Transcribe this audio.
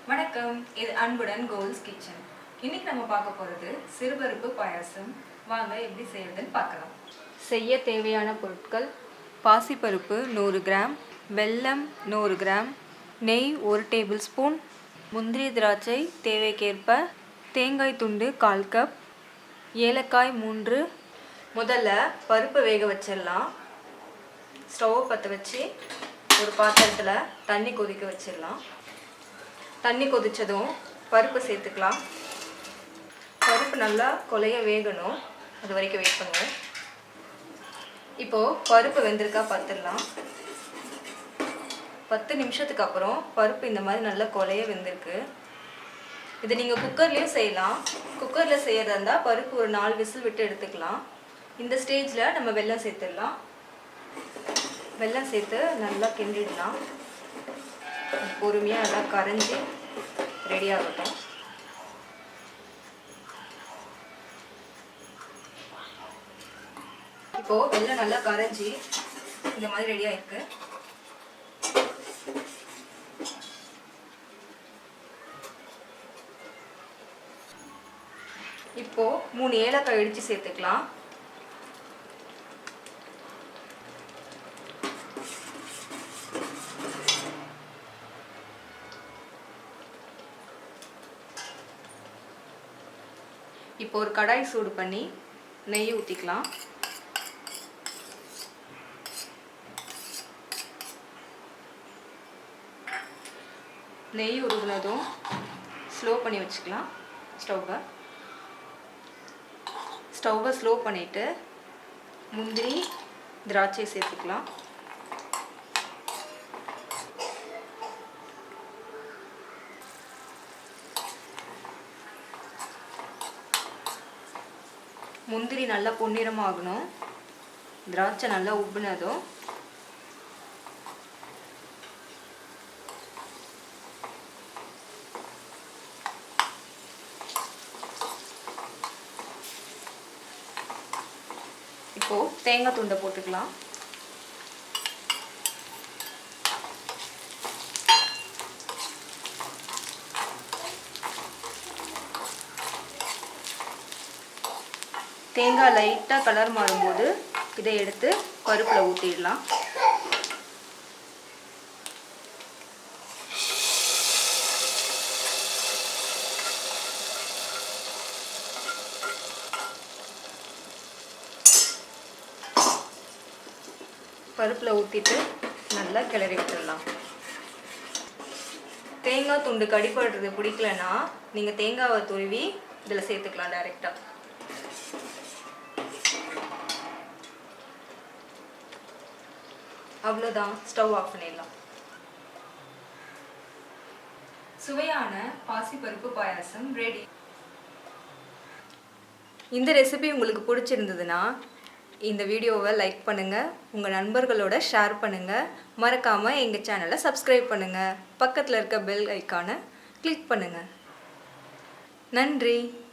வணக்கம், இது அன்புடன் கோல்ஸ் கிச்சன். இன்னைக்கு நம்ம பார்க்க போகிறது சிறுபருப்பு பாயாசம். வாங்க எப்படி செய்யறதுன்னு பார்க்கலாம். செய்ய தேவையான பொருட்கள்: பாசிப்பருப்பு 100 கிராம், வெல்லம் 100 கிராம், நெய் 1 டேபிள் ஸ்பூன், முந்திரி திராட்சை தேவைக்கேற்ப, தேங்காய் துண்டு 1/4 கப், ஏலக்காய் 3. முதல்ல பருப்பு வேக வச்சிடலாம். ஸ்டவ் பற்ற வச்சு ஒரு பாத்திரத்தில் தண்ணி கொதிக்க வச்சிடலாம். தண்ணி கொதிச்சதும் பருப்பு சேர்த்துக்கலாம். பருப்பு நல்லா கொலைய வேகணும், அது வரைக்கும் வெயிட் பண்ணுவோம். இப்போது பருப்பு வெந்திருக்கா பார்த்துடலாம். 10 நிமிஷத்துக்கு அப்புறம் பருப்பு இந்த மாதிரி நல்லா கொலைய வெந்திருக்கு. இது நீங்கள் குக்கர்லேயும் செய்யலாம். குக்கரில் செய்யறதா இருந்தால் பருப்பு ஒரு 4 விசில் விட்டு எடுத்துக்கலாம். இந்த ஸ்டேஜில் நம்ம வெல்லம் சேர்த்துடலாம். வெல்லம் சேர்த்து நல்லா கிண்டிடலாம். பொறுமையாக நல்லா கரைஞ்சி ரெடி ஆகட்டும். இப்போது வெல்லம் நல்லா கரைஞ்சி இந்த மாதிரி ரெடியாக இருக்கு. இப்போது 3 ஏலக்காய் இடித்து சேர்த்துக்கலாம். இப்போ ஒரு கடாய் சூடு பண்ணி நெய் ஊற்றிக்கலாம். நெய் உருகுனதும் ஸ்லோ பண்ணி வச்சுக்கலாம். ஸ்டவ்வை ஸ்லோ பண்ணிவிட்டு முந்திரி திராட்சை சேர்த்துக்கலாம். முந்திரி நல்லா பொன்னிறமாகணும். திராட்சை நல்லா உப்புனதும் இப்போது தேங்காய் துண்டை போட்டுக்கலாம். தேங்காய் லைட்டாக கலர் மாறும்போது இதை எடுத்து பருப்பில் ஊற்றிடலாம். பருப்பில் ஊற்றிட்டு நல்லா கிளறி விட்டுடலாம். தேங்காய் துண்டு கடிப்படுறது பிடிக்கலன்னா நீங்கள் தேங்காவை துருவி இதில் சேர்த்துக்கலாம் டைரெக்டாக. அவ்வளோதான், ஸ்டவ் ஆஃப் பண்ணிடலாம். சுவையான பாசிப்பருப்பு பாயாசம் ரெடி. இந்த ரெசிபி உங்களுக்கு பிடிச்சிருந்ததுன்னா இந்த வீடியோவை லைக் பண்ணுங்கள், உங்கள் நண்பர்களோட ஷேர் பண்ணுங்கள், மறக்காமல் எங்கள் சேனலை சப்ஸ்கிரைப் பண்ணுங்கள், பக்கத்தில் இருக்க பெல் ஐக்கானை கிளிக் பண்ணுங்கள். நன்றி.